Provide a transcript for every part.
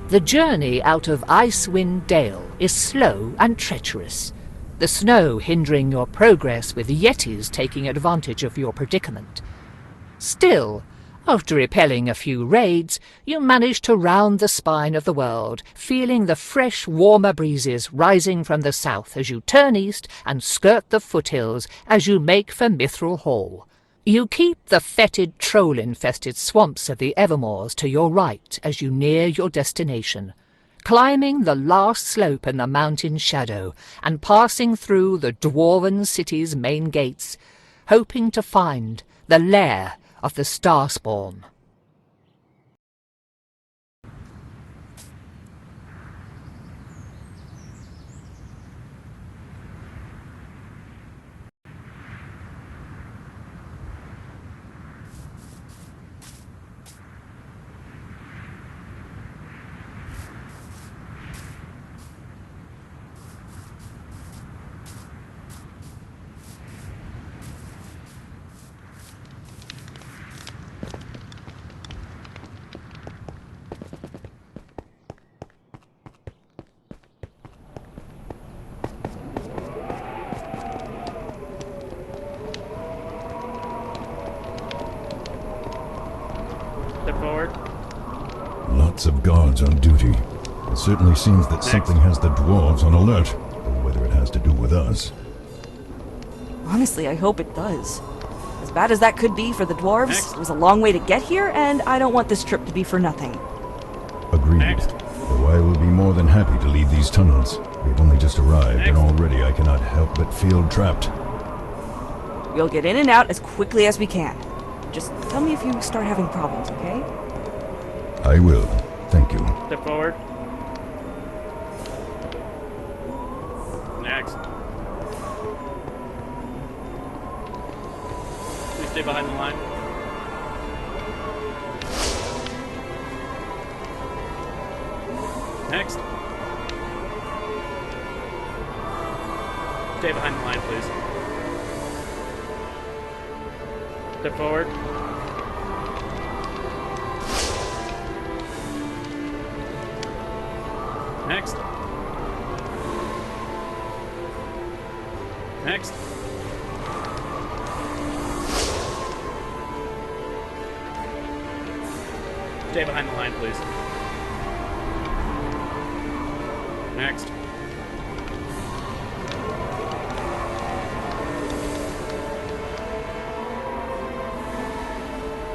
The journey out of Icewind Dale is slow and treacherous, the snow hindering your progress with yetis taking advantage of your predicament. Still, after repelling a few raids, you manage to round the spine of the world, feeling the fresh, warmer breezes rising from the south as you turn east and skirt the foothills as you make for Mithril Hall. You keep the fetid, troll-infested swamps of the Evermoors to your right as you near your destination, climbing the last slope in the mountain shadow and passing through the dwarven city's main gates, hoping to find the lair of the Starspawn. Lots of guards on duty. It certainly seems that something has the dwarves on alert, though whether it has to do with us. Honestly, I hope it does. As bad as that could be for the dwarves, it was a long way to get here, and I don't want this trip to be for nothing. Agreed. Though I will be more than happy to leave these tunnels. We've only just arrived, and already I cannot help but feel trapped. We'll get in and out as quickly as we can. Just tell me if you start having problems, okay? I will. Thank you. Step forward. Next. Please stay behind the line. Next. Stay behind the line, please. Step forward. Next. Next. Stay behind the line, please. Next.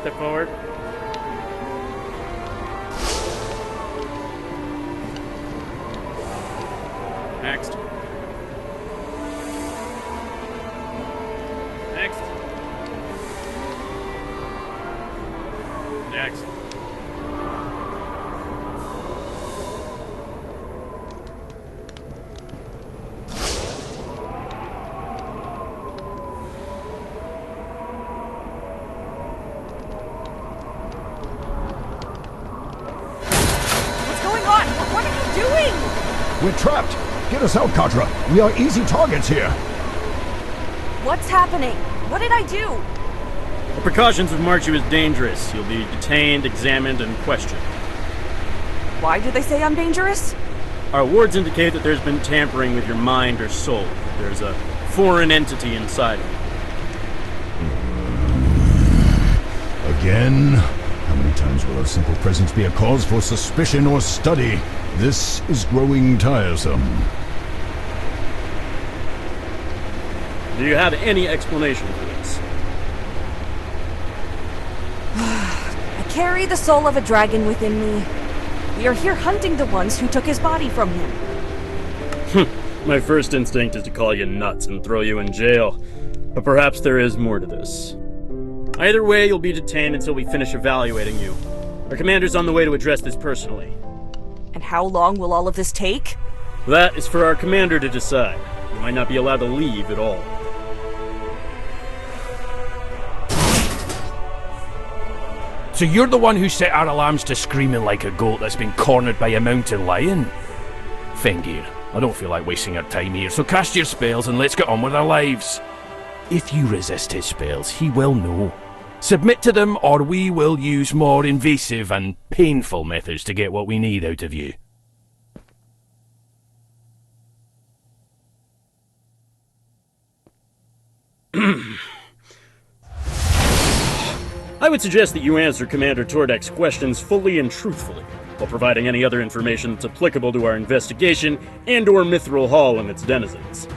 Step forward. Next. Next. Next. What's going on? What are you doing? We're trapped! Get us out, Katra! We are easy targets here! What's happening? What did I do? The precautions have marked you as dangerous. You'll be detained, examined, and questioned. Why do they say I'm dangerous? Our wards indicate that there's been tampering with your mind or soul. There's a foreign entity inside of you. Again? How many times will our simple presence be a cause for suspicion or study? This is growing tiresome. Do you have any explanation for this? I carry the soul of a dragon within me. We are here hunting the ones who took his body from him. My first instinct is to call you nuts and throw you in jail. But perhaps there is more to this. Either way, you'll be detained until we finish evaluating you. Our commander's on the way to address this personally. And how long will all of this take? That is for our commander to decide. You might not be allowed to leave at all. So you're the one who set our alarms to screaming like a goat that's been cornered by a mountain lion? Fengir, I don't feel like wasting our time here, so cast your spells and let's get on with our lives. If you resist his spells, he will know. Submit to them, or we will use more invasive and painful methods to get what we need out of you. I would suggest that you answer Commander Tordek's questions fully and truthfully, while providing any other information that's applicable to our investigation and/or Mithril Hall and its denizens.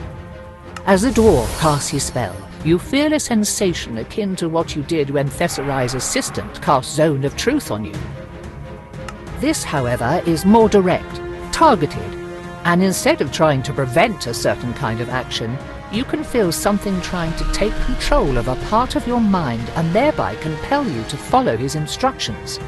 As the dwarf casts his spell, you feel a sensation akin to what you did when Thesserai's assistant cast Zone of Truth on you. This, however, is more direct, targeted, and instead of trying to prevent a certain kind of action, you can feel something trying to take control of a part of your mind and thereby compel you to follow his instructions.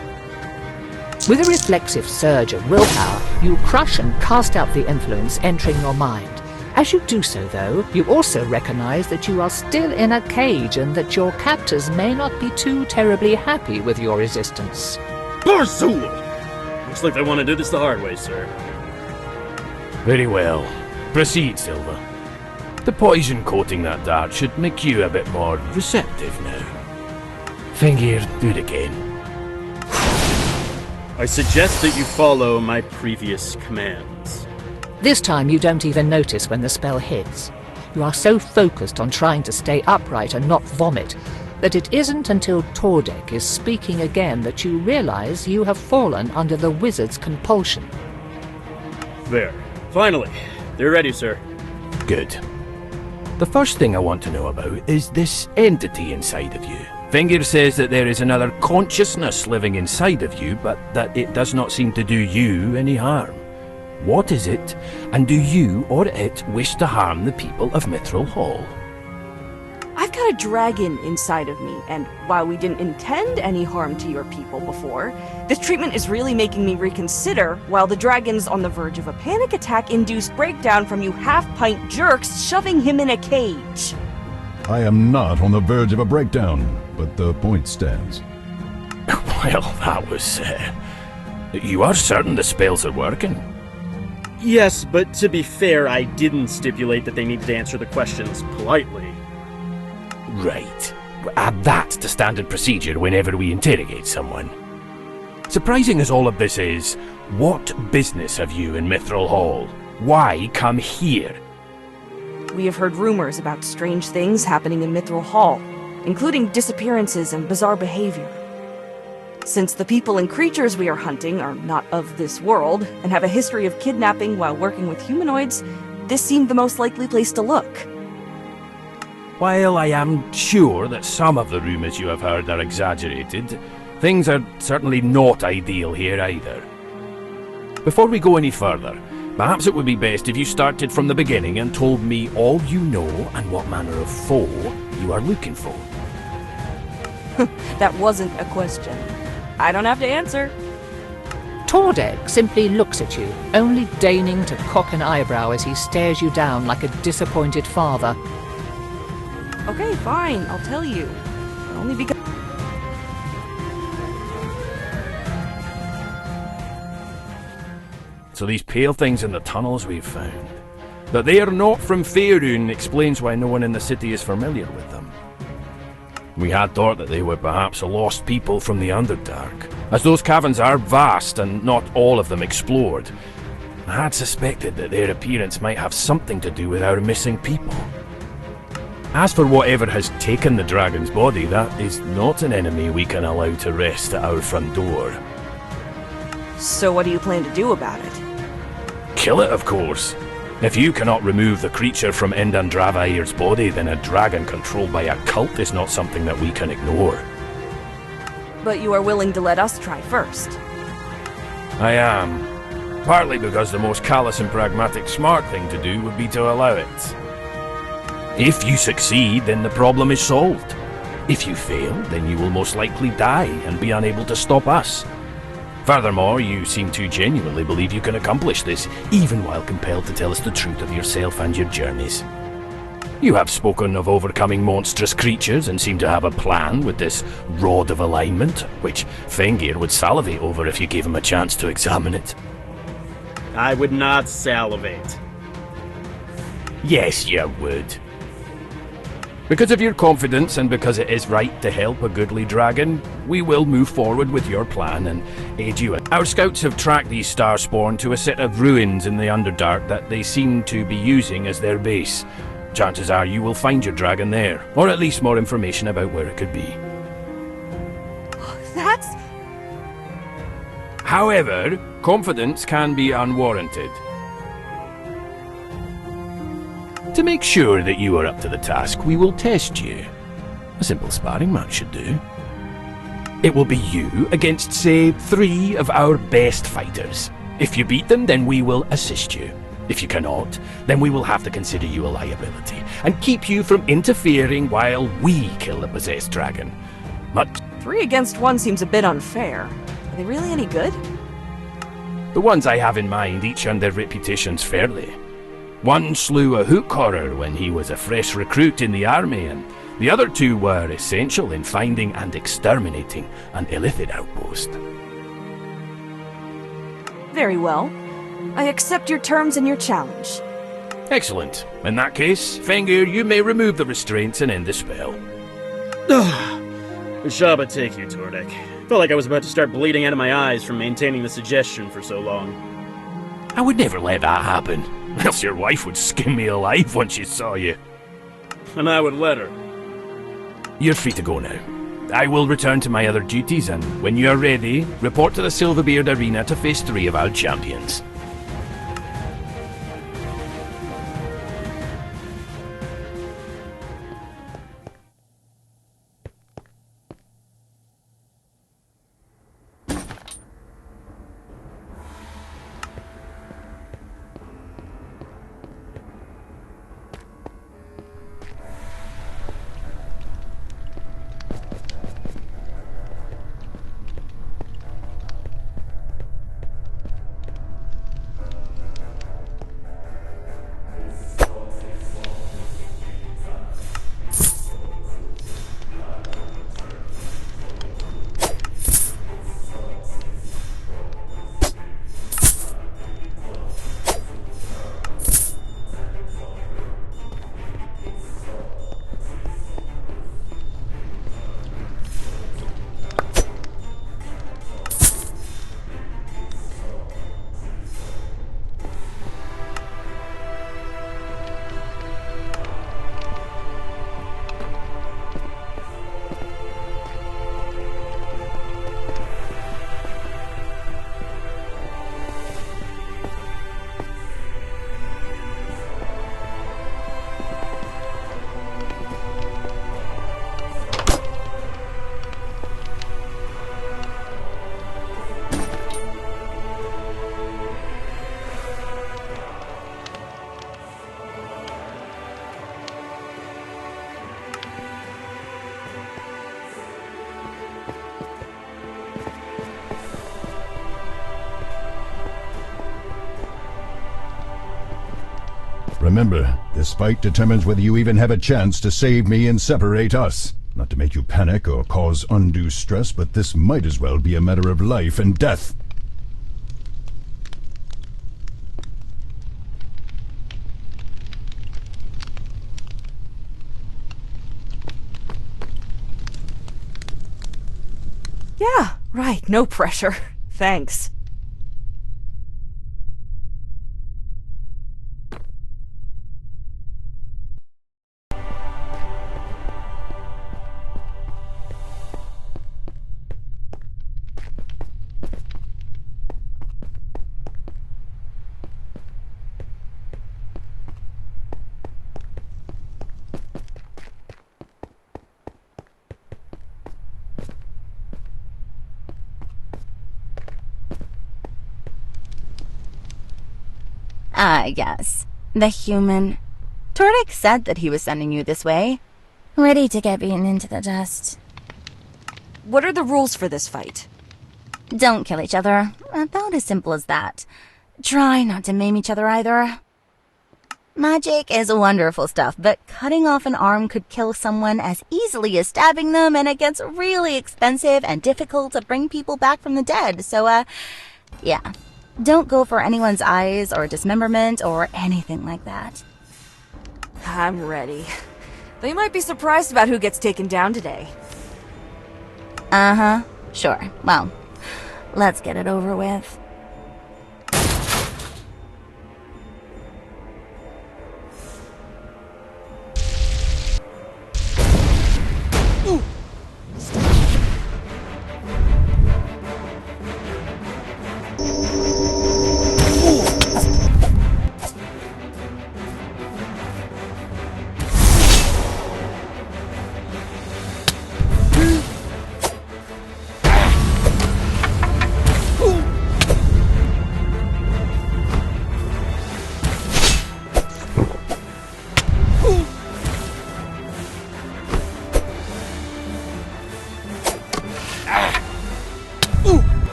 With a reflexive surge of willpower, you crush and cast out the influence entering your mind. As you do so, though, you also recognize that you are still in a cage and that your captors may not be too terribly happy with your resistance. Barsool! Looks like they want to do this the hard way, sir. Very well. Proceed, Silva. The poison coating that dart should make you a bit more receptive now. Fingir, do it again. I suggest that you follow my previous commands. This time you don't even notice when the spell hits. You are so focused on trying to stay upright and not vomit that it isn't until Tordek is speaking again that you realize you have fallen under the wizard's compulsion. There. Finally. They're ready, sir. Good. The first thing I want to know about is this entity inside of you. Fingir says that there is another consciousness living inside of you, but that it does not seem to do you any harm. What is it, and do you or it wish to harm the people of Mithril Hall? I've got a dragon inside of me, and while we didn't intend any harm to your people before, this treatment is really making me reconsider while the dragon's on the verge of a panic attack-induced breakdown from you half-pint jerks shoving him in a cage. I am not on the verge of a breakdown, but the point stands. Well, that was... You are certain the spells are working? Yes, but to be fair, I didn't stipulate that they needed to answer the questions politely. Right. Add that to standard procedure whenever we interrogate someone. Surprising as all of this is, what business have you in Mithril Hall? Why come here? We have heard rumors about strange things happening in Mithril Hall, including disappearances and bizarre behavior. Since the people and creatures we are hunting are not of this world and have a history of kidnapping while working with humanoids, this seemed the most likely place to look. While I am sure that some of the rumors you have heard are exaggerated, things are certainly not ideal here either. Before we go any further, perhaps it would be best if you started from the beginning and told me all you know and what manner of foe you are looking for. That wasn't a question. I don't have to answer. Tordek simply looks at you, only deigning to cock an eyebrow as he stares you down like a disappointed father. Okay, fine, I'll tell you. Only because... So these pale things in the tunnels we've found. That they are not from Faerun explains why no one in the city is familiar with them. We had thought that they were perhaps a lost people from the Underdark, as those caverns are vast and not all of them explored. I had suspected that their appearance might have something to do with our missing people. As for whatever has taken the dragon's body, that is not an enemy we can allow to rest at our front door. So what do you plan to do about it? Kill it, of course. If you cannot remove the creature from Endandravair's body, then a dragon controlled by a cult is not something that we can ignore. But you are willing to let us try first. I am. Partly because the most callous and pragmatic smart thing to do would be to allow it. If you succeed, then the problem is solved. If you fail, then you will most likely die and be unable to stop us. Furthermore, you seem to genuinely believe you can accomplish this, even while compelled to tell us the truth of yourself and your journeys. You have spoken of overcoming monstrous creatures and seem to have a plan with this Rod of Alignment, which Fengir would salivate over if you gave him a chance to examine it. I would not salivate. Yes, you would. Because of your confidence and because it is right to help a goodly dragon, we will move forward with your plan and aid you. Our scouts have tracked these Starspawn to a set of ruins in the Underdark that they seem to be using as their base. Chances are you will find your dragon there, or at least more information about where it could be. That's... However, confidence can be unwarranted. To make sure that you are up to the task, we will test you. A simple sparring match should do. It will be you against, say, 3 of our best fighters. If you beat them, then we will assist you. If you cannot, then we will have to consider you a liability and keep you from interfering while we kill the possessed dragon. But 3 against 1 seems a bit unfair. Are they really any good? the ones I have in mind each earned their reputations fairly. One slew a hook horror when he was a fresh recruit in the army, and the other 2 were essential in finding and exterminating an Illithid outpost. Very well. I accept your terms and your challenge. Excellent. In that case, Fengir, you may remove the restraints and end the spell. Shaba take you, Tordek. Felt like I was about to start bleeding out of my eyes from maintaining the suggestion for so long. I would never let that happen, else your wife would skin me alive when she saw you. And I would let her. You're free to go now. I will return to my other duties, and when you are ready, report to the Silverbeard Arena to face 3 of our champions. Remember, this fight determines whether you even have a chance to save me and separate us. Not to make you panic or cause undue stress, but this might as well be a matter of life and death. Yeah, right, no pressure. Thanks. Yes. The human. Tordek said that he was sending you this way. Ready to get beaten into the dust. What are the rules for this fight? Don't kill each other. About as simple as that. Try not to maim each other either. Magic is wonderful stuff, but cutting off an arm could kill someone as easily as stabbing them, and it gets really expensive and difficult to bring people back from the dead, so, yeah. Don't go for anyone's eyes or dismemberment or anything like that. I'm ready. They might be surprised about who gets taken down today. Uh-huh. Sure. Well, let's get it over with.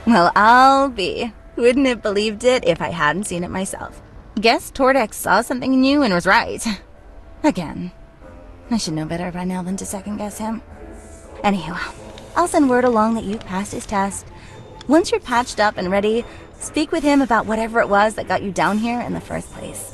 Well, I'll be. Wouldn't have believed it if I hadn't seen it myself. Guess Tordex saw something new and was right. Again. I should know better by now than to second-guess him. Anywho, I'll send word along that you've passed his test. Once you're patched up and ready, speak with him about whatever it was that got you down here in the first place.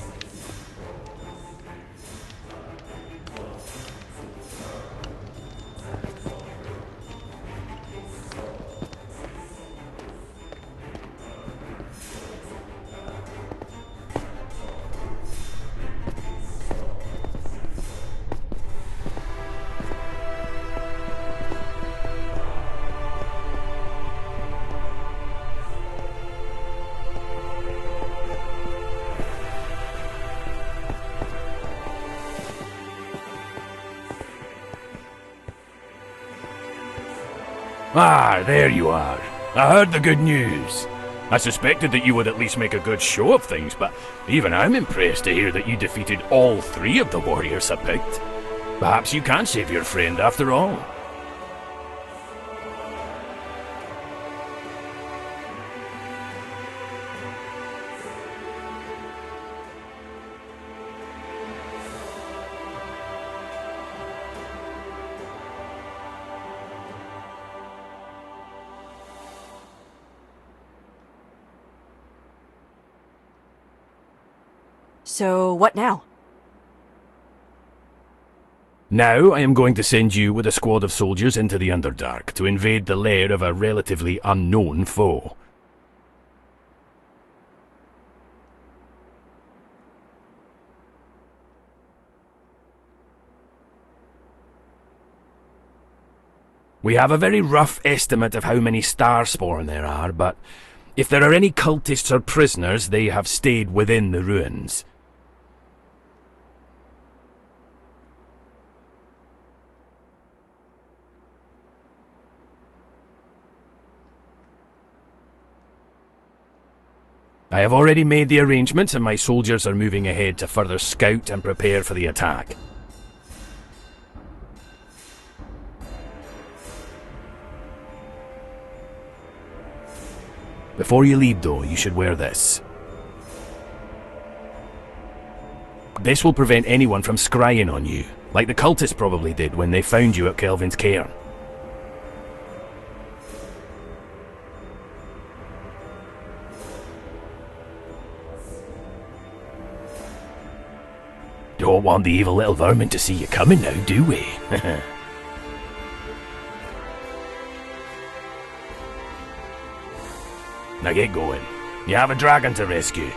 Ah, there you are. I heard the good news. I suspected that you would at least make a good show of things, but even I'm impressed to hear that you defeated all 3 of the warriors I picked. Perhaps you can save your friend after all. So, what now? Now I am going to send you with a squad of soldiers into the Underdark to invade the lair of a relatively unknown foe. We have a very rough estimate of how many Starspawn there are, but if there are any cultists or prisoners, they have stayed within the ruins. I have already made the arrangements and my soldiers are moving ahead to further scout and prepare for the attack. Before you leave though, you should wear this. This will prevent anyone from scrying on you, like the cultists probably did when they found you at Kelvin's cairn. Don't want the evil little vermin to see you coming now, do we? Now get going. You have a dragon to rescue.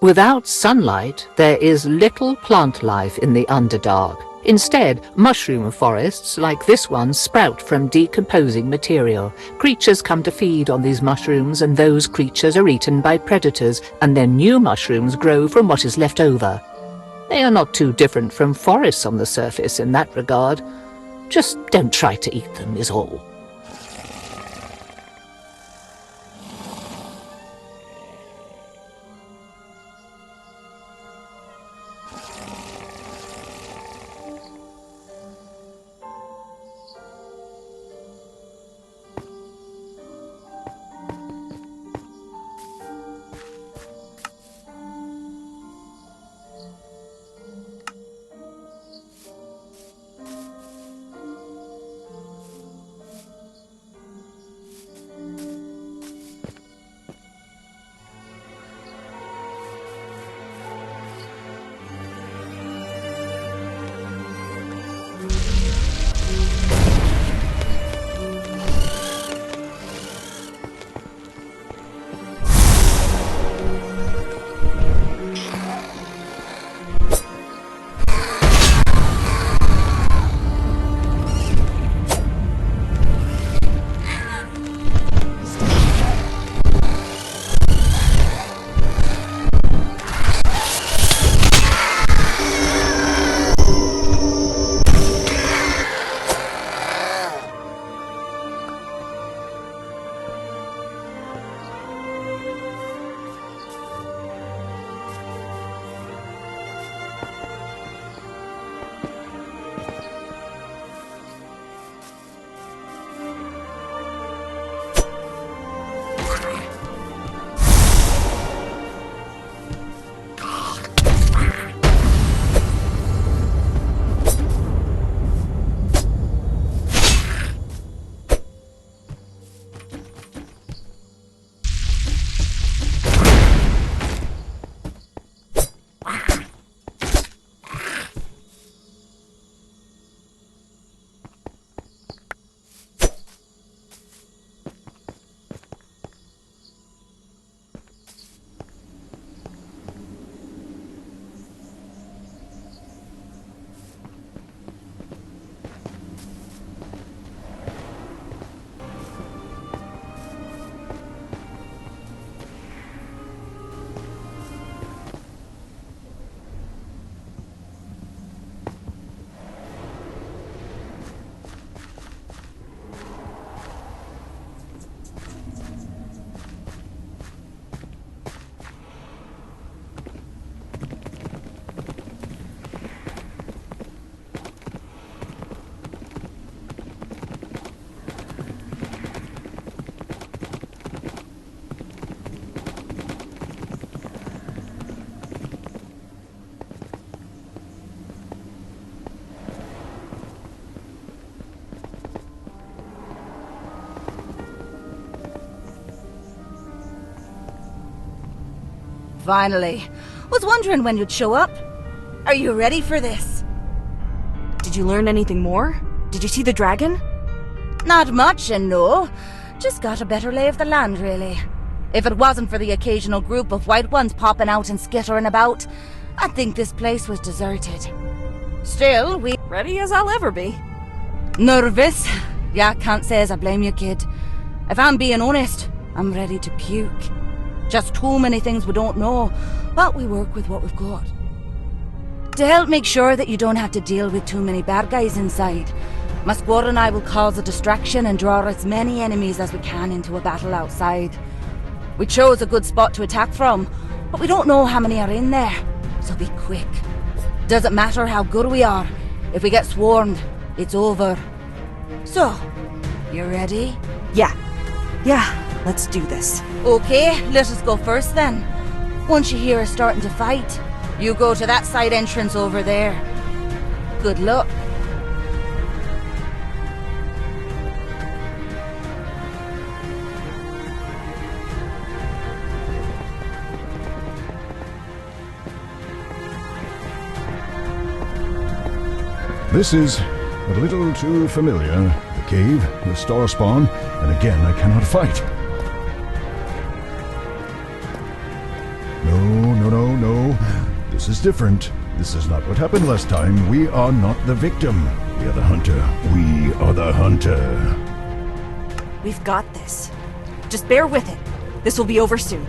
Without sunlight, there is little plant life in the Underdark. Instead, mushroom forests like this one sprout from decomposing material. Creatures come to feed on these mushrooms, and those creatures are eaten by predators, and then new mushrooms grow from what is left over. They are not too different from forests on the surface in that regard. Just don't try to eat them, is all. Finally. Was wondering when you'd show up. Are you ready for this? Did you learn anything more? Did you see the dragon? Not much, and no. Just got a better lay of the land, really. If it wasn't for the occasional group of white ones popping out and skittering about, I'd think this place was deserted. Still, we... Ready as I'll ever be. Nervous? Yeah, can't say as I blame you, kid. If I'm being honest, I'm ready to puke. Just too many things we don't know, but we work with what we've got. To help make sure that you don't have to deal with too many bad guys inside, my squad and I will cause a distraction and draw as many enemies as we can into a battle outside. We chose a good spot to attack from, but we don't know how many are in there, so be quick. Doesn't matter how good we are, if we get swarmed, it's over. So, you ready? Yeah, let's do this. Okay, let us go first then. Once you hear us starting to fight, you go to that side entrance over there. Good luck. This is a little too familiar. The cave, the star spawn, and again I cannot fight. No, No. This is different. This is not what happened last time. We are not the victim. We are the hunter. We are the hunter. We've got this. Just bear with it. This will be over soon.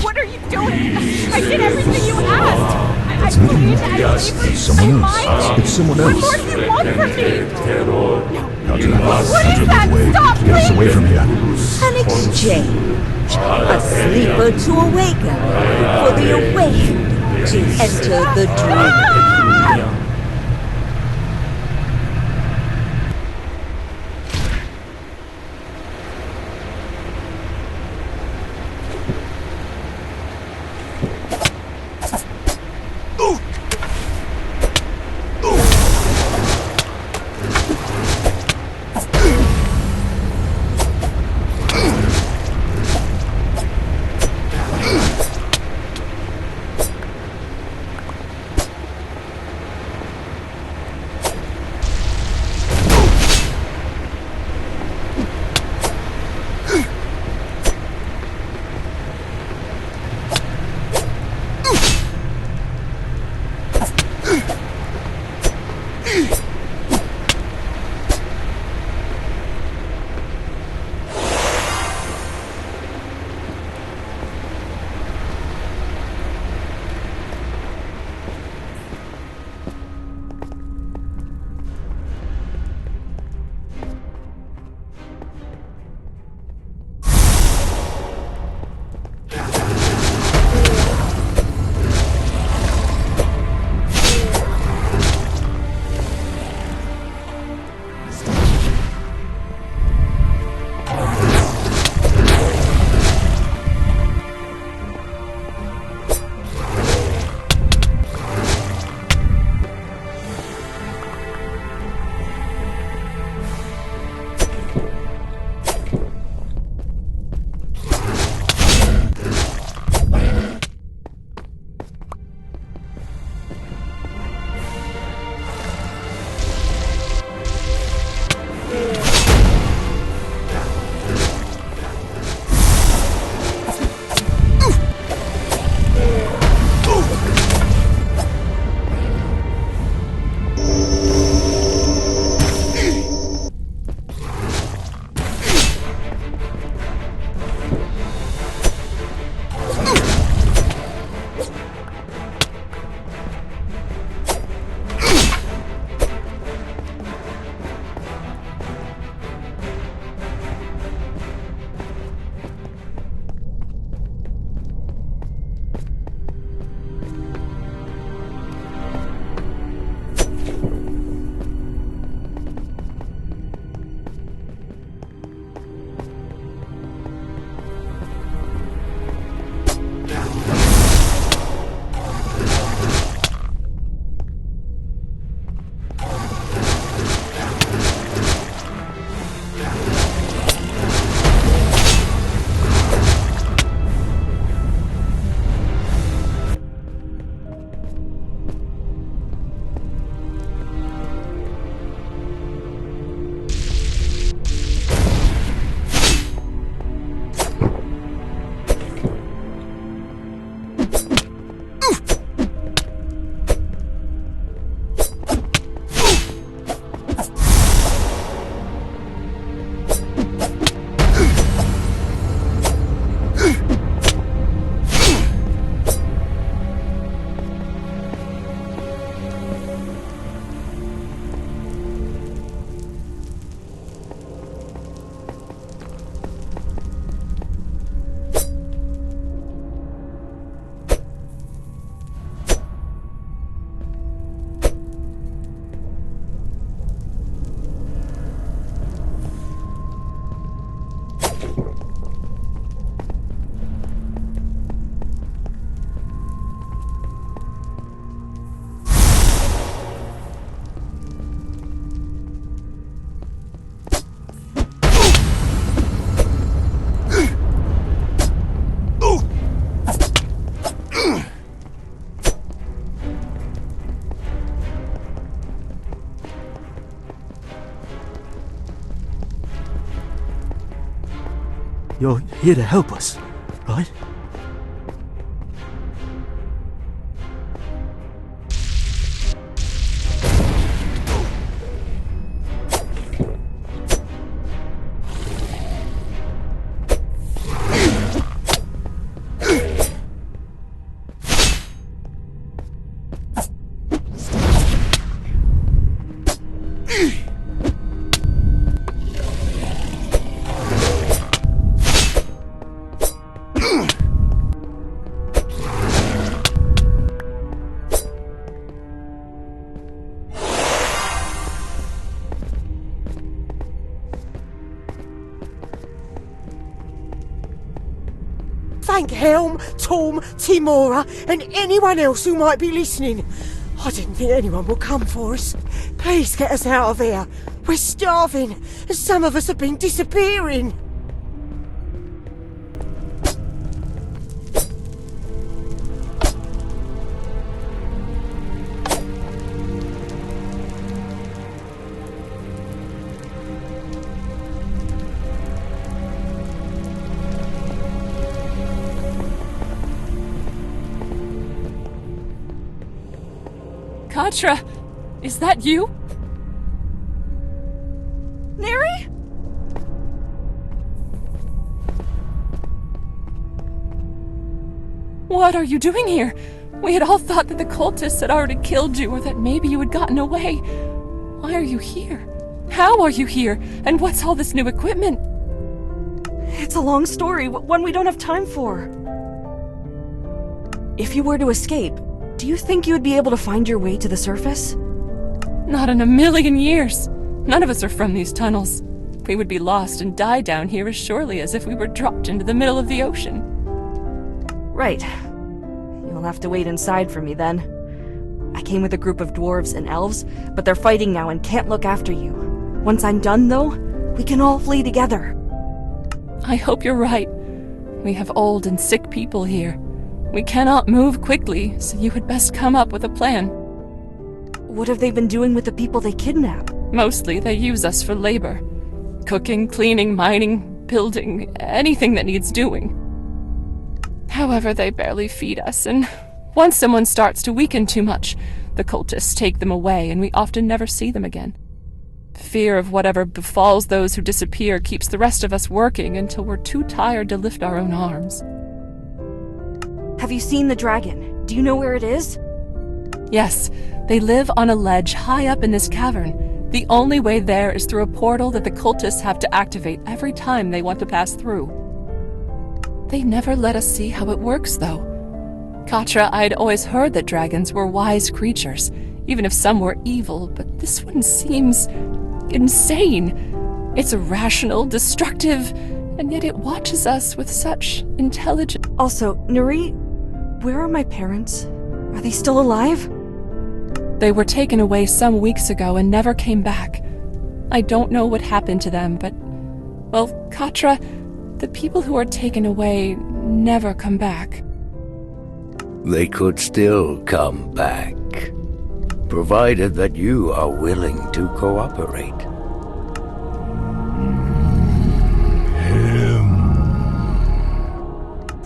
What are you doing? I did everything you asked. I believed and It's someone else. It's someone What else. more do you want from me? Katra, What is that? away. Stop, Get us away from here. An exchange. A sleeper to awaken. For the awakened to enter the dream. You're here to help us, right? Thank Helm, Tom, Timora, and anyone else who might be listening. I didn't think anyone would come for us. Please get us out of here. We're starving, and some of us have been disappearing. Katra, is that you? Neri? What are you doing here? We had all thought that the cultists had already killed you, or that maybe you had gotten away. Why are you here? How are you here? And what's all this new equipment? It's a long story, one we don't have time for. If you were to escape, do you think you would be able to find your way to the surface? Not in a million years. None of us are from these tunnels. We would be lost and die down here as surely as if we were dropped into the middle of the ocean. Right. You'll have to wait inside for me then. I came with a group of dwarves and elves, but they're fighting now and can't look after you. Once I'm done, though, we can all flee together. I hope you're right. We have old and sick people here. We cannot move quickly, so you had best come up with a plan. What have they been doing with the people they kidnap? Mostly, they use us for labor. Cooking, cleaning, mining, building, anything that needs doing. However, they barely feed us, and once someone starts to weaken too much, the cultists take them away, and we often never see them again. Fear of whatever befalls those who disappear keeps the rest of us working until we're too tired to lift our own arms. Have you seen the dragon? Do you know where it is? Yes, they live on a ledge high up in this cavern. The only way there is through a portal that the cultists have to activate every time they want to pass through. They never let us see how it works, though. Katra, I'd always heard that dragons were wise creatures, even if some were evil, but this one seems insane. It's irrational, destructive, and yet it watches us with such intelligence. Also, Neri, where are my parents? Are they still alive? They were taken away some weeks ago and never came back. I don't know what happened to them, but, well, Katra, the people who are taken away never come back. They could still come back, provided that you are willing to cooperate.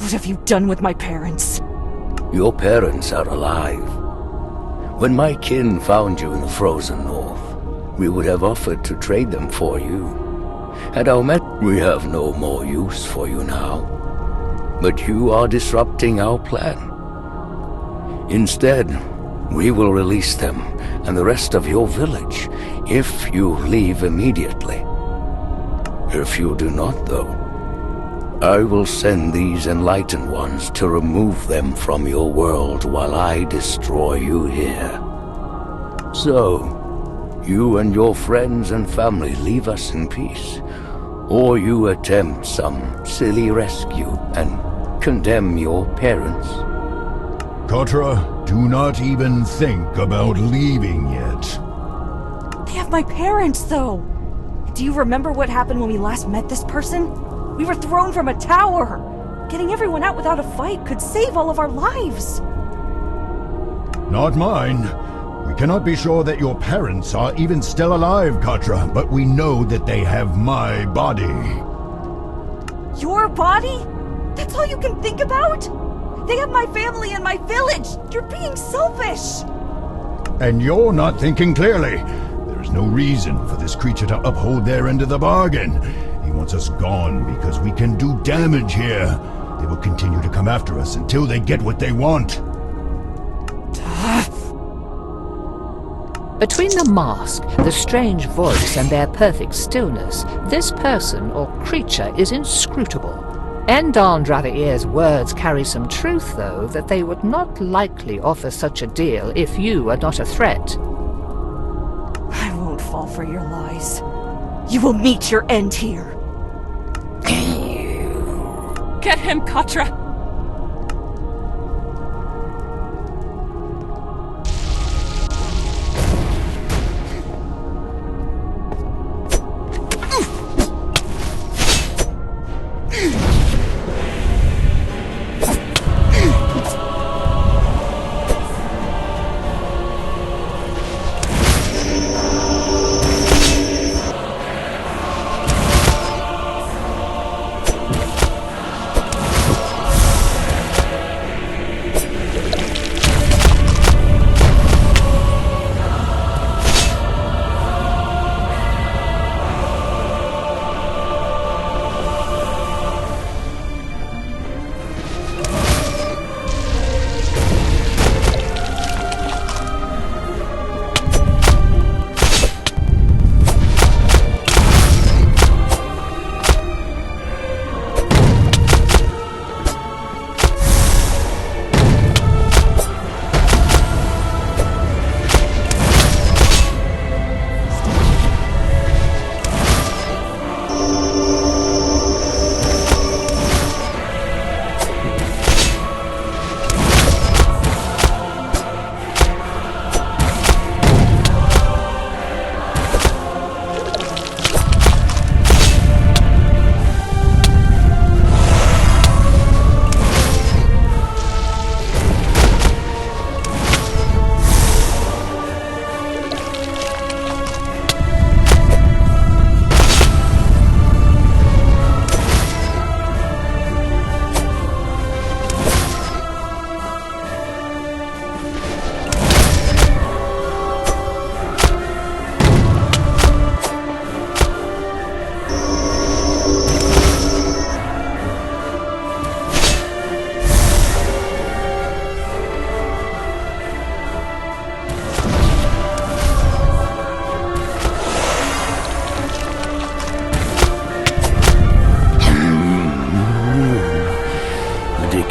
What have you done with my parents? Your parents are alive. When my kin found you in the frozen north, we would have offered to trade them for you. Had our we have no more use for you now. But you are disrupting our plan. Instead, we will release them and the rest of your village if you leave immediately. If you do not, though, I will send these enlightened ones to remove them from your world while I destroy you here. So, you and your friends and family leave us in peace, or you attempt some silly rescue and condemn your parents. Katra, do not even think about leaving yet. They have my parents, though. Do you remember what happened when we last met this person? We were thrown from a tower. Getting everyone out without a fight could save all of our lives. Not mine. We cannot be sure that your parents are even still alive, Katra, but we know that they have my body. Your body? That's all you can think about? They have my family and my village. You're being selfish. And you're not thinking clearly. There is no reason for this creature to uphold their end of the bargain. He wants us gone because we can do damage here. They will continue to come after us until they get what they want. Between the mask, the strange voice, and their perfect stillness, this person or creature is inscrutable. Endandraveir's words carry some truth, though, that they would not likely offer such a deal if you are not a threat. I won't fall for your lies. You will meet your end here. Get him, Katra!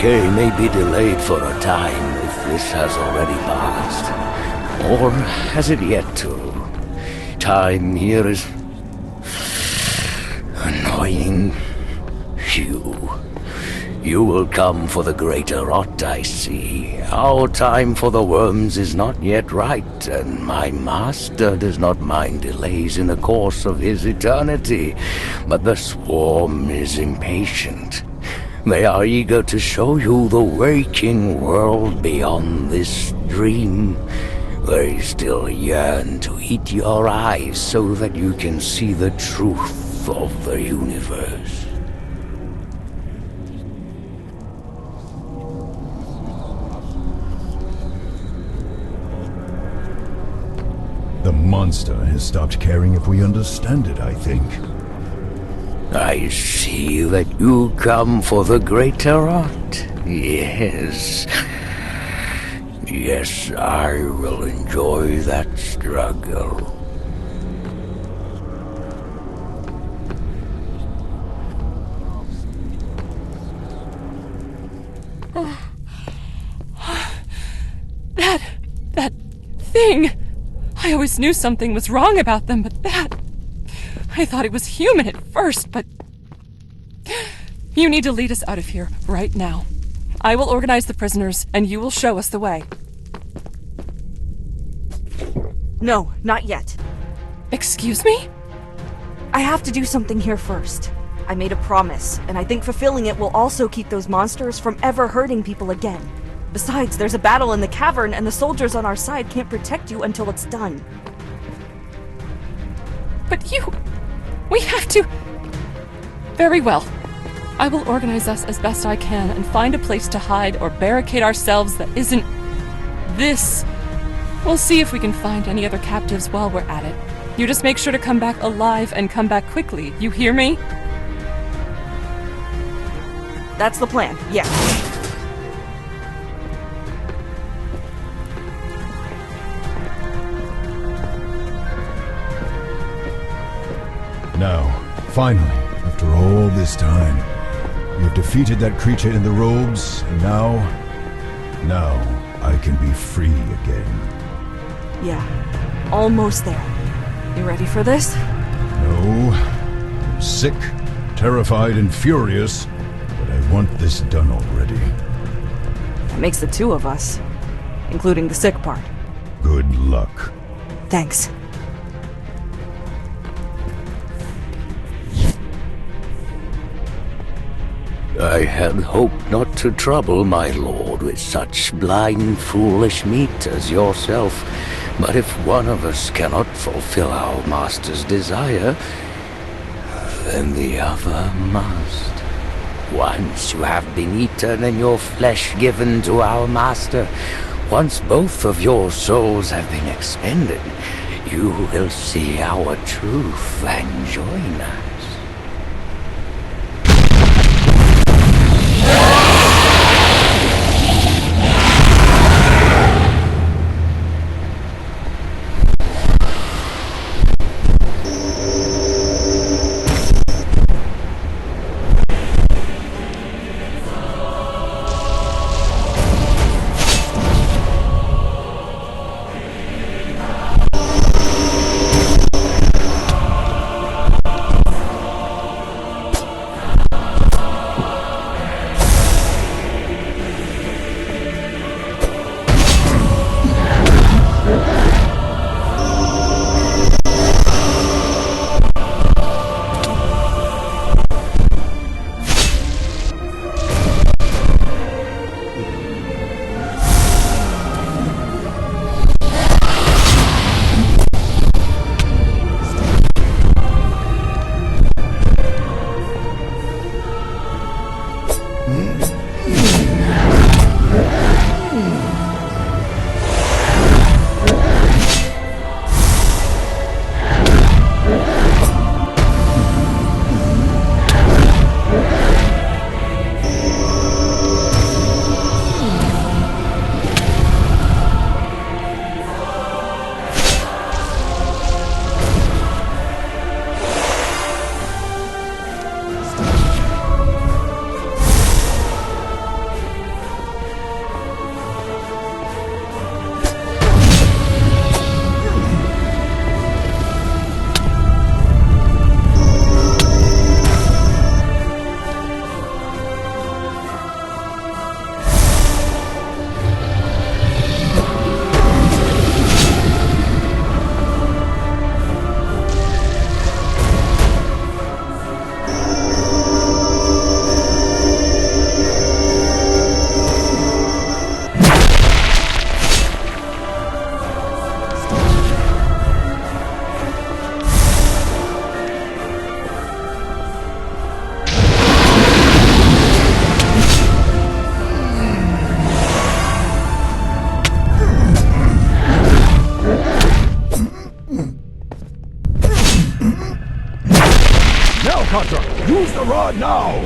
decay may be delayed for a time if this has already passed. Or has it yet to? Time here is annoying. You will come for the greater rot, I see. Our time for the worms is not yet right, and my master does not mind delays in the course of his eternity. But the swarm is impatient. They are eager to show you the waking world beyond this dream. They still yearn to eat your eyes so that you can see the truth of the universe. The monster has stopped caring if we understand it, I think. I see that you come for the greater art. Yes. Yes, I will enjoy that struggle. That thing! I always knew something was wrong about them, but that... I thought it was human at first, but... You need to lead us out of here, right now. I will organize the prisoners, and you will show us the way. No, not yet. Excuse me? I have to do something here first. I made a promise, and I think fulfilling it will also keep those monsters from ever hurting people again. Besides, there's a battle in the cavern, and the soldiers on our side can't protect you until it's done. But we have to... Very well. I will organize us as best I can and find a place to hide or barricade ourselves that isn't... this. We'll see if we can find any other captives while we're at it. You just make sure to come back alive and come back quickly. You hear me? That's the plan, yeah. Now, finally, after all this time, we have defeated that creature in the robes, and now I can be free again. Yeah, almost there. You ready for this? No, I'm sick, terrified, and furious, but I want this done already. That makes the two of us, including the sick part. Good luck. Thanks. I had hoped not to trouble my lord with such blind, foolish meat as yourself, but if one of us cannot fulfill our master's desire, then the other must. Once you have been eaten and your flesh given to our master, once both of your souls have been expended, you will see our truth and join us. Katra! Use the rod now!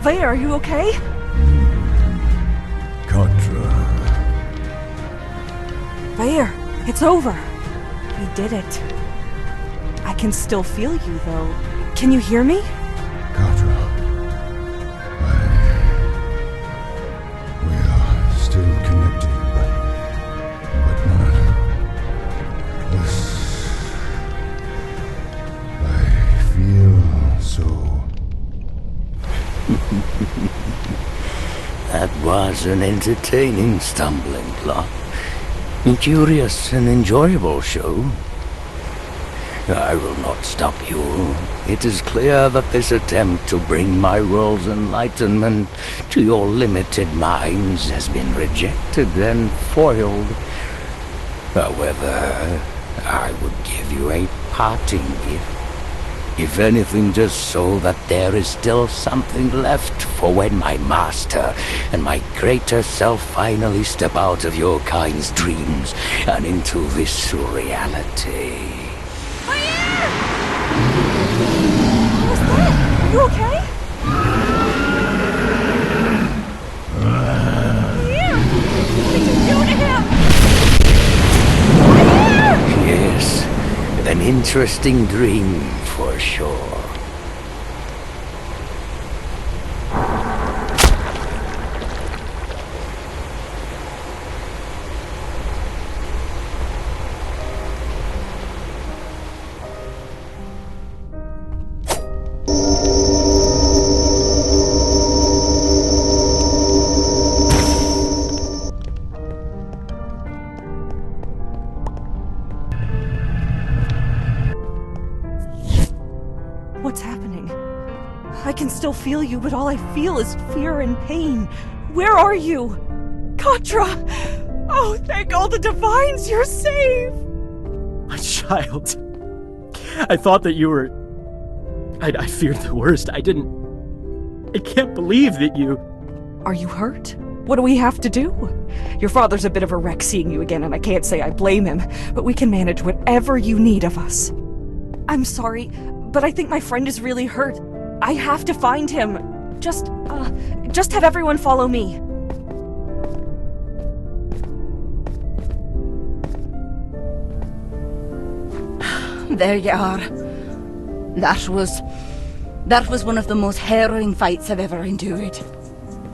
Vaer, are you okay? Katra. Vaer, it's over. We did it. I can still feel you, though. Can you hear me? Katra. We are still connected, but not. This. I feel so. That was an entertaining stumbling block. A curious and enjoyable show. I will not stop you. It is clear that this attempt to bring my world's enlightenment to your limited minds has been rejected and foiled. However, I would give you a parting gift. If anything, just so that there is still something left for when my master and my greater self finally step out of your kind's dreams and into this reality. Vaer! What was that? Are you okay? Vaer! What did you do to him? Vaer! Yes, an interesting dream for sure. I can still feel you, but all I feel is fear and pain. Where are you? Katra! Oh, thank all the divines, you're safe! My child. I thought that you were... I feared the worst. I can't believe that you... Are you hurt? What do we have to do? Your father's a bit of a wreck seeing you again, and I can't say I blame him, but we can manage whatever you need of us. I'm sorry, but I think my friend is really hurt. I have to find him. Just have everyone follow me. There you are. That was one of the most harrowing fights I've ever endured.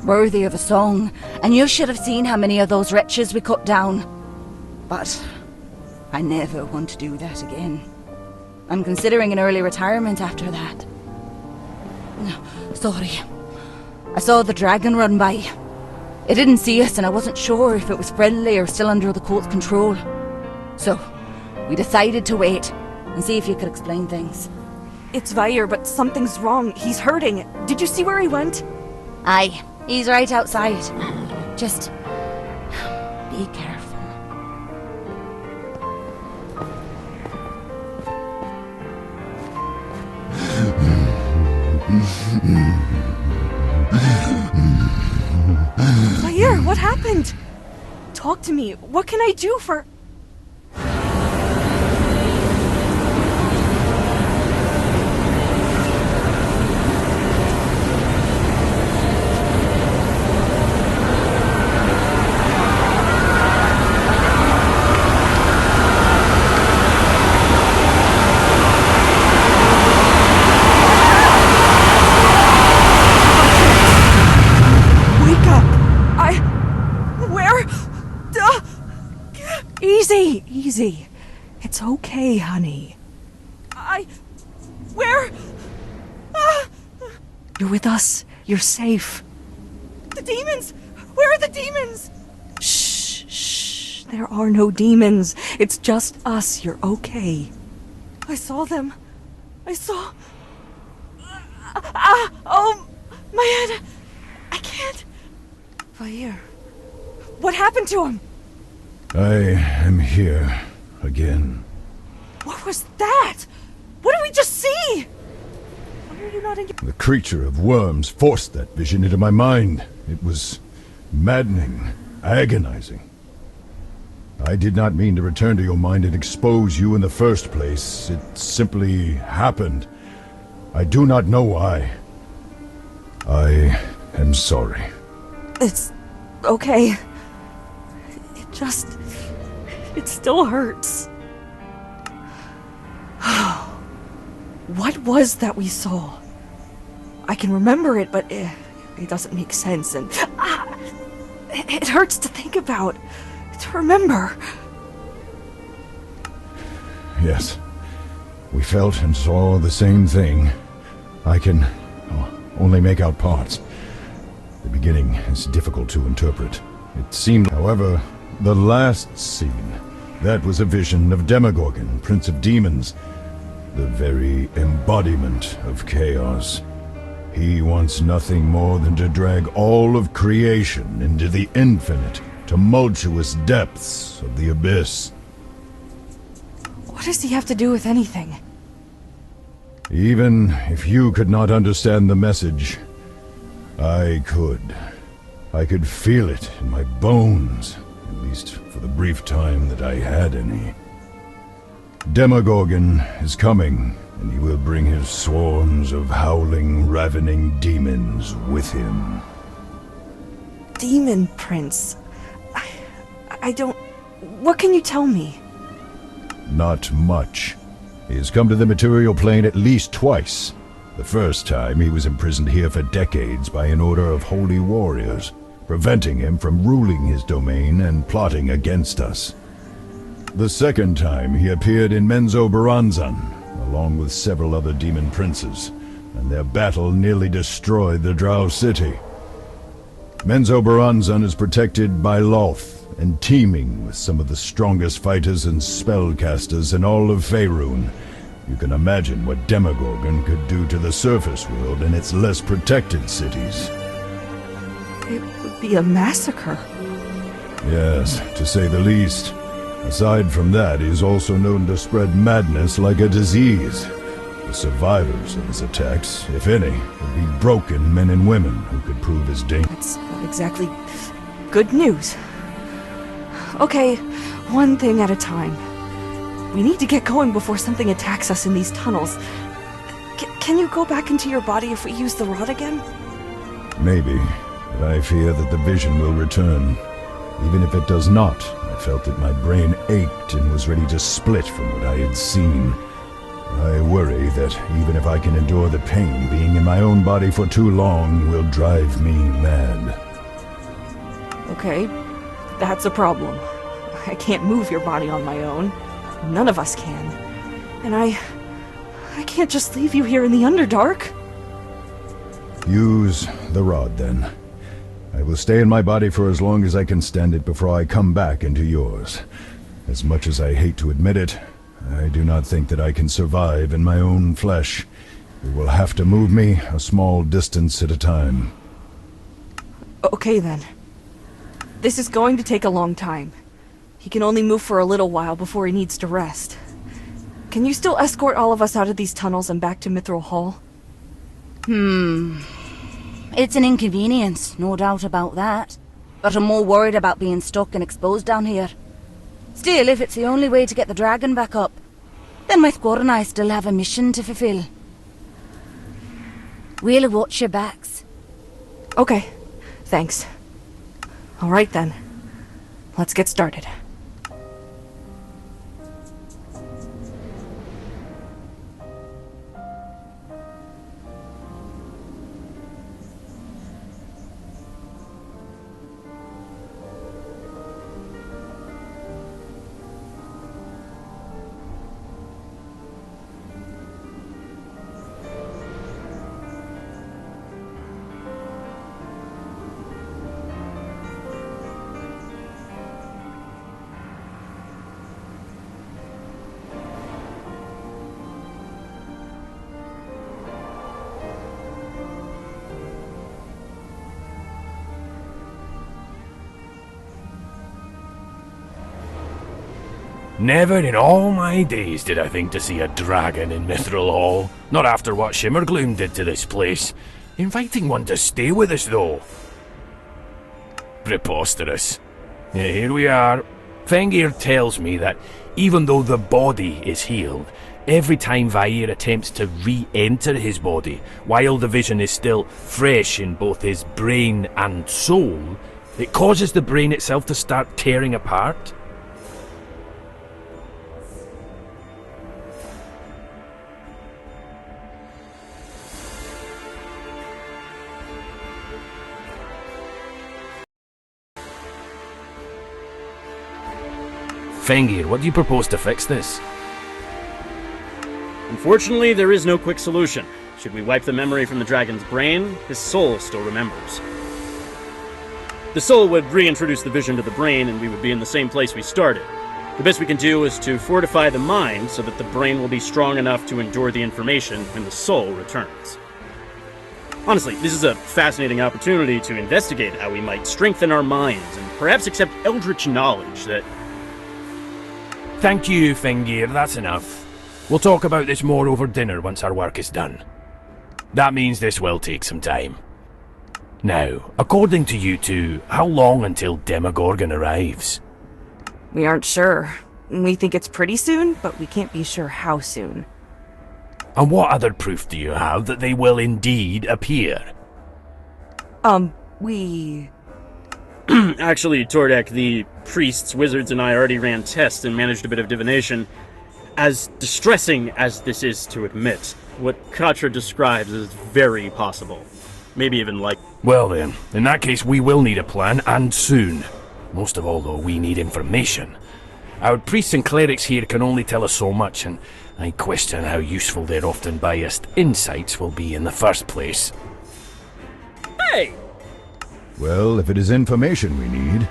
Worthy of a song, and you should have seen how many of those wretches we cut down. But I never want to do that again. I'm considering an early retirement after that. Sorry. I saw the dragon run by. It didn't see us, and I wasn't sure if it was friendly or still under the cult's control. So, we decided to wait and see if you could explain things. It's Vaer, but something's wrong. He's hurting. Did you see where he went? Aye, he's right outside. Just be careful. Vaer, what happened? Talk to me. What can I do for... Easy. It's okay, honey. Where? You're with us. You're safe. The demens! Where are the demons? Shh. There are no demons. It's just us. You're okay. I saw them. I saw... Oh, my head. I can't. Vaer. What happened to him? I am here again. What was that? What did we just see? Why are you not in your... The creature of worms forced that vision into my mind. It was maddening, agonizing. I did not mean to return to your mind and expose you in the first place. It simply happened. I do not know why. I am sorry. It's okay. It still hurts. What was that we saw? I can remember it, but it doesn't make sense, and it hurts to think about, to remember. Yes, we felt and saw the same thing. I can only make out parts. The beginning is difficult to interpret. It seemed, however, the last scene, that was a vision of Demogorgon, Prince of Demons, the very embodiment of chaos. He wants nothing more than to drag all of creation into the infinite, tumultuous depths of the abyss. What does he have to do with anything? Even if you could not understand the message, I could. I could feel it in my bones, at least for the brief time that I had any. Demogorgon is coming, and he will bring his swarms of howling, ravening demons with him. Demon Prince? I don't... What can you tell me? Not much. He has come to the material plane at least twice. The first time he was imprisoned here for decades by an order of holy warriors, preventing him from ruling his domain and plotting against us. The second time he appeared in Menzoberranzan, along with several other demon princes, and their battle nearly destroyed the Drow city. Menzoberranzan is protected by Lolth, and teeming with some of the strongest fighters and spellcasters in all of Faerun. You can imagine what Demogorgon could do to the surface world in its less protected cities. It would be a massacre. Yes, to say the least. Aside from that, he is also known to spread madness like a disease. The survivors of his attacks, if any, would be broken men and women who could prove his danger. That's not exactly good news. Okay, one thing at a time. We need to get going before something attacks us in these tunnels. Can you go back into your body if we use the rod again? Maybe, but I fear that the vision will return. Even if it does not, I felt that my brain ached and was ready to split from what I had seen. I worry that even if I can endure the pain, being in my own body for too long will drive me mad. Okay, that's a problem. I can't move your body on my own. None of us can. And I can't just leave you here in the Underdark. Use the rod, then. I will stay in my body for as long as I can stand it before I come back into yours. As much as I hate to admit it, I do not think that I can survive in my own flesh. You will have to move me a small distance at a time. Okay, then. This is going to take a long time. He can only move for a little while before he needs to rest. Can you still escort all of us out of these tunnels and back to Mithril Hall? It's an inconvenience, no doubt about that. But I'm more worried about being stuck and exposed down here. Still, if it's the only way to get the dragon back up, then my squad and I still have a mission to fulfill. We'll watch your backs. Okay, thanks. Alright then. Let's get started. Never in all my days did I think to see a dragon in Mithril Hall. Not after what Shimmergloom did to this place. Inviting one to stay with us, though. Preposterous. Yeah, here we are. Fengir tells me that even though the body is healed, every time Vaer attempts to re-enter his body, while the vision is still fresh in both his brain and soul, it causes the brain itself to start tearing apart. Fengir, what do you propose to fix this? Unfortunately, there is no quick solution. Should we wipe the memory from the dragon's brain, his soul still remembers. The soul would reintroduce the vision to the brain, and we would be in the same place we started. The best we can do is to fortify the mind so that the brain will be strong enough to endure the information when the soul returns. Honestly, this is a fascinating opportunity to investigate how we might strengthen our minds and perhaps accept eldritch knowledge that... Thank you, Fengir, that's enough. We'll talk about this more over dinner once our work is done. That means this will take some time. Now, according to you two, how long until Demogorgon arrives? We aren't sure. We think it's pretty soon, but we can't be sure how soon. And what other proof do you have that they will indeed appear? We... Actually, Tordek, the priests, wizards, and I already ran tests and managed a bit of divination. As distressing as this is to admit, what Katra describes is very possible. Maybe even like... Well then, in that case we will need a plan, and soon. Most of all, though, we need information. Our priests and clerics here can only tell us so much, and I question how useful their often biased insights will be in the first place. Hey! Well, if it is information we need...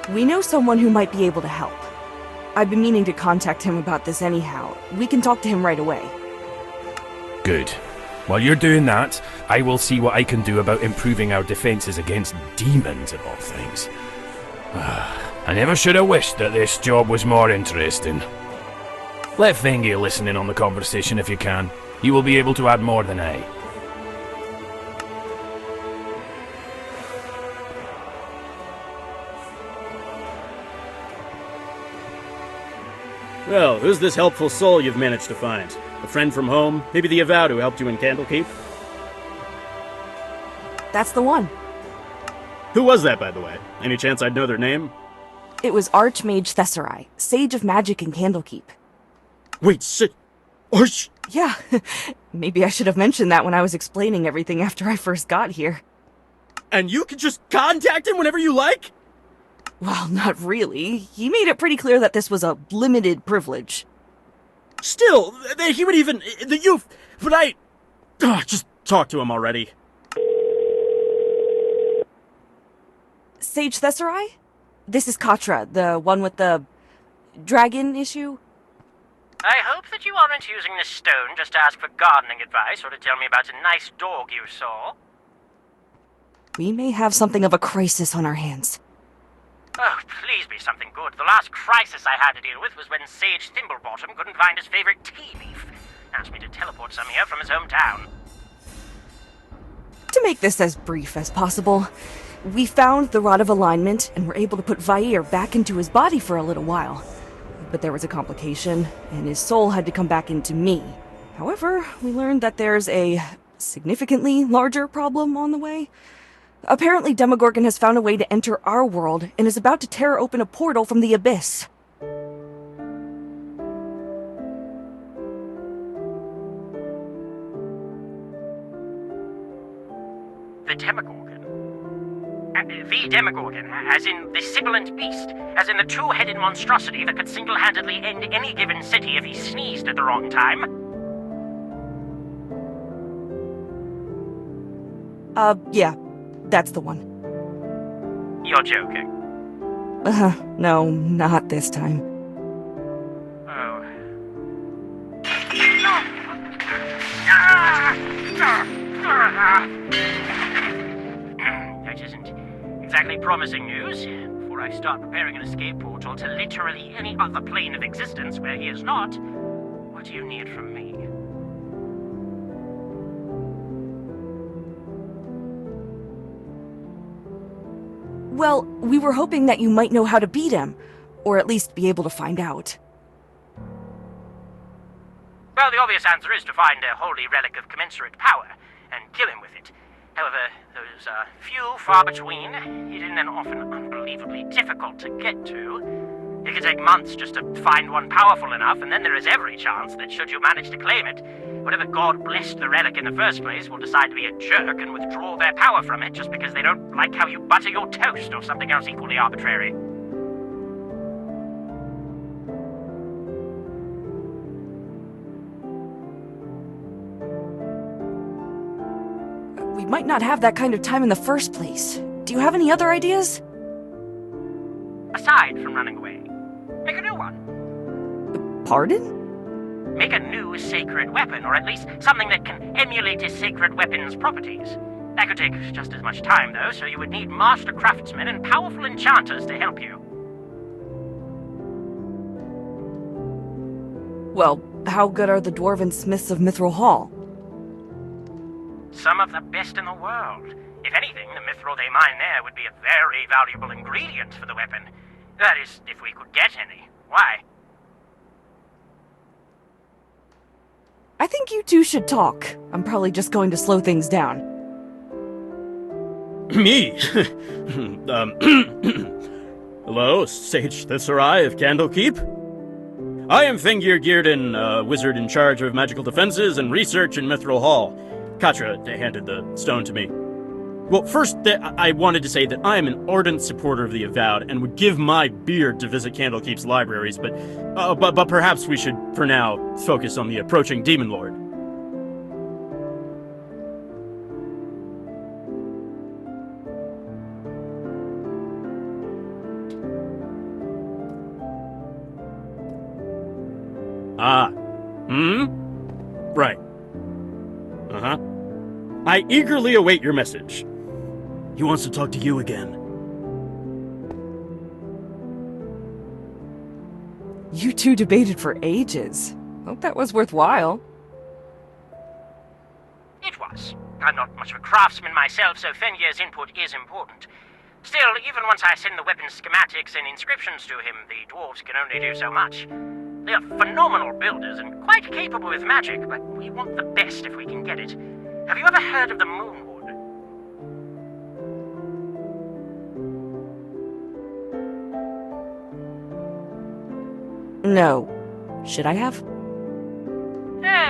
We know someone who might be able to help. I've been meaning to contact him about this anyhow. We can talk to him right away. Good. While you're doing that, I will see what I can do about improving our defenses against demons of all things. I never should have wished that this job was more interesting. Let Fengi listen in on the conversation if you can. He will be able to add more than I. Well, who's this helpful soul you've managed to find? A friend from home? Maybe the Avowed who helped you in Candlekeep? That's the one. Who was that, by the way? Any chance I'd know their name? It was Archmage Thesserai, Sage of Magic in Candlekeep. Wait, shit! Yeah, maybe I should have mentioned that when I was explaining everything after I first got here. And you can just contact him whenever you like? Well, not really. He made it pretty clear that this was a limited privilege. Still, that he would even... that you... But I... just talk to him already. Sage Thesserai? This is Katra, the one with the... dragon issue? I hope that you aren't using this stone just to ask for gardening advice or to tell me about a nice dog you saw. We may have something of a crisis on our hands. Oh, please be something good. The last crisis I had to deal with was when Sage Thimblebottom couldn't find his favorite tea leaf. Asked me to teleport some here from his hometown. To make this as brief as possible, we found the Rod of Alignment and were able to put Vaer back into his body for a little while. But there was a complication, and his soul had to come back into me. However, we learned that there's a significantly larger problem on the way. Apparently, Demogorgon has found a way to enter our world and is about to tear open a portal from the abyss. The Demogorgon? The Demogorgon, as in the sibilant beast, as in the two-headed monstrosity that could single-handedly end any given city if he sneezed at the wrong time? Yeah. That's the one. You're joking. No, not this time. Oh. That isn't exactly promising news. Before I start preparing an escape portal to literally any other plane of existence where he is not, what do you need from me? Well, we were hoping that you might know how to beat him, or at least be able to find out. Well, the obvious answer is to find a holy relic of commensurate power, and kill him with it. However, those are few, far between, hidden and often unbelievably difficult to get to. It could take months just to find one powerful enough, and then there is every chance that should you manage to claim it, whatever god blessed the relic in the first place will decide to be a jerk and withdraw their power from it just because they don't like how you butter your toast or something else equally arbitrary. We might not have that kind of time in the first place. Do you have any other ideas? Aside from running away, make a new one. Pardon? Make a new sacred weapon, or at least something that can emulate a sacred weapon's properties. That could take just as much time, though, so you would need master craftsmen and powerful enchanters to help you. Well, how good are the dwarven smiths of Mithril Hall? Some of the best in the world. If anything, the mithril they mine there would be a very valuable ingredient for the weapon. That is, if we could get any. Why? I think you two should talk. I'm probably just going to slow things down. Me? Hello, Sage Thesserai of Candlekeep? I am Fengir Gearden, wizard in charge of magical defenses and research in Mithril Hall. Katra handed the stone to me. Well, first, I wanted to say that I am an ardent supporter of the Avowed and would give my beard to visit Candlekeep's libraries, but perhaps we should, for now, focus on the approaching Demon Lord. Right. Uh-huh. I eagerly await your message. He wants to talk to you again. You two debated for ages. Hope that was worthwhile. It was. I'm not much of a craftsman myself, so Fenrir's input is important. Still, even once I send the weapon schematics and inscriptions to him, the dwarves can only do so much. They are phenomenal builders and quite capable with magic, but we want the best if we can get it. Have you ever heard of the Moonwood? No. Should I have?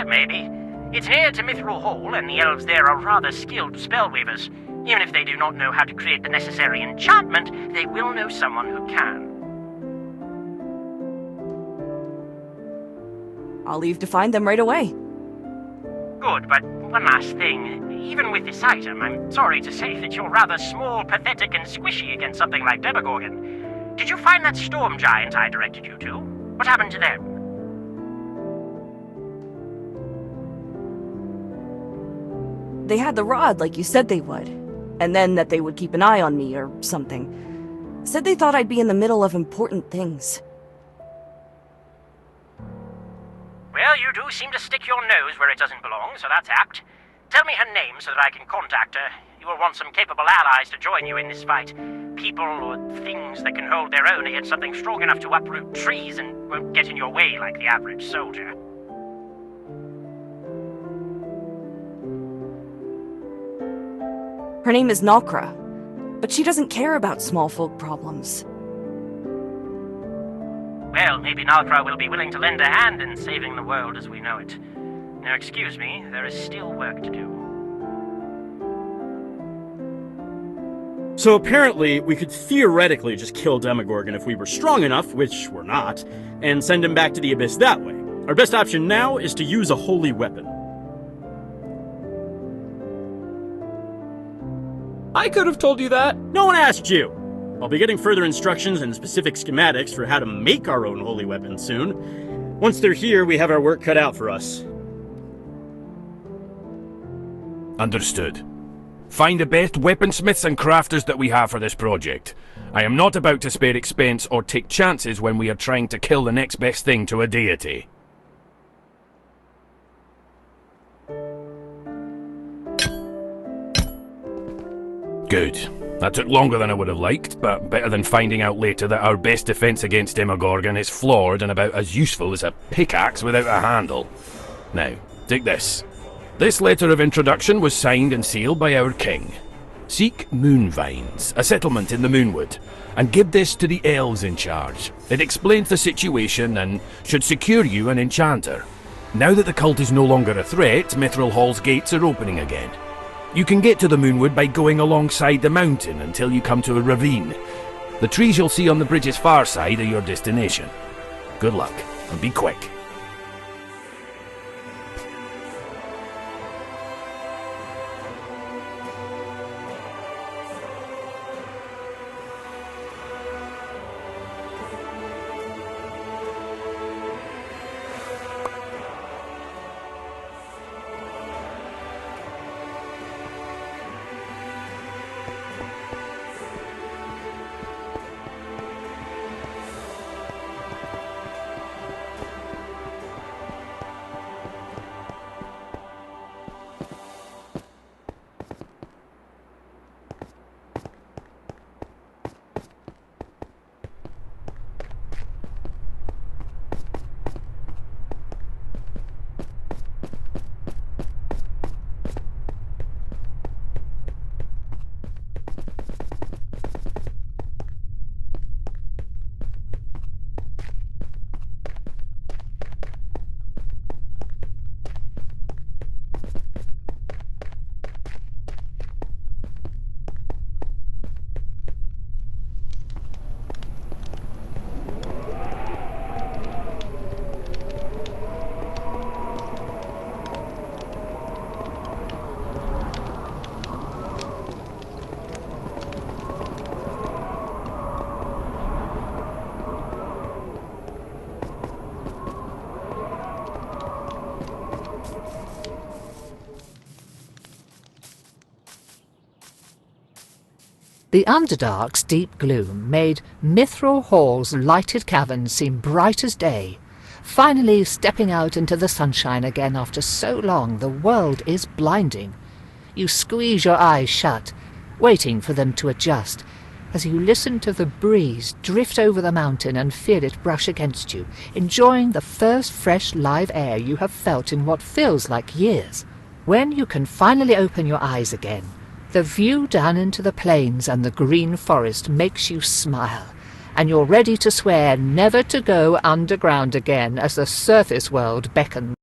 Maybe. It's near to Mithril Hall, and the elves there are rather skilled spellweavers. Even if they do not know how to create the necessary enchantment, they will know someone who can. I'll leave to find them right away. Good, but one last thing. Even with this item, I'm sorry to say that you're rather small, pathetic, and squishy against something like Demogorgon. Did you find that storm giant I directed you to? What happened to them? They had the rod like you said they would. And then that they would keep an eye on me or something. Said they thought I'd be in the middle of important things. Well, you do seem to stick your nose where it doesn't belong, so that's apt. Tell me her name so that I can contact her. You will want some capable allies to join you in this fight. People or things that can hold their own against something strong enough to uproot trees and won't get in your way like the average soldier. Her name is Nokra, but she doesn't care about small folk problems. Well, maybe Nalkra will be willing to lend a hand in saving the world as we know it. Now, excuse me, there is still work to do. So apparently, we could theoretically just kill Demogorgon if we were strong enough, which we're not, and send him back to the Abyss that way. Our best option now is to use a holy weapon. I could have told you that. No one asked you. I'll be getting further instructions and specific schematics for how to make our own holy weapon soon. Once they're here, we have our work cut out for us. Understood. Find the best weaponsmiths and crafters that we have for this project. I am not about to spare expense or take chances when we are trying to kill the next best thing to a deity. Good. That took longer than I would have liked, but better than finding out later that our best defense against Demogorgon is flawed and about as useful as a pickaxe without a handle. Now, take this. This letter of introduction was signed and sealed by our king. Seek Moonvines, a settlement in the Moonwood, and give this to the elves in charge. It explains the situation and should secure you an enchanter. Now that the cult is no longer a threat, Mithril Hall's gates are opening again. You can get to the Moonwood by going alongside the mountain until you come to a ravine. The trees you'll see on the bridge's far side are your destination. Good luck, and be quick. The Underdark's deep gloom made Mithril Hall's lighted caverns seem bright as day. Finally stepping out into the sunshine again after so long, the world is blinding. You squeeze your eyes shut, waiting for them to adjust, as you listen to the breeze drift over the mountain and feel it brush against you, enjoying the first fresh live air you have felt in what feels like years. When you can finally open your eyes again, the view down into the plains and the green forest makes you smile, and you're ready to swear never to go underground again as the surface world beckons.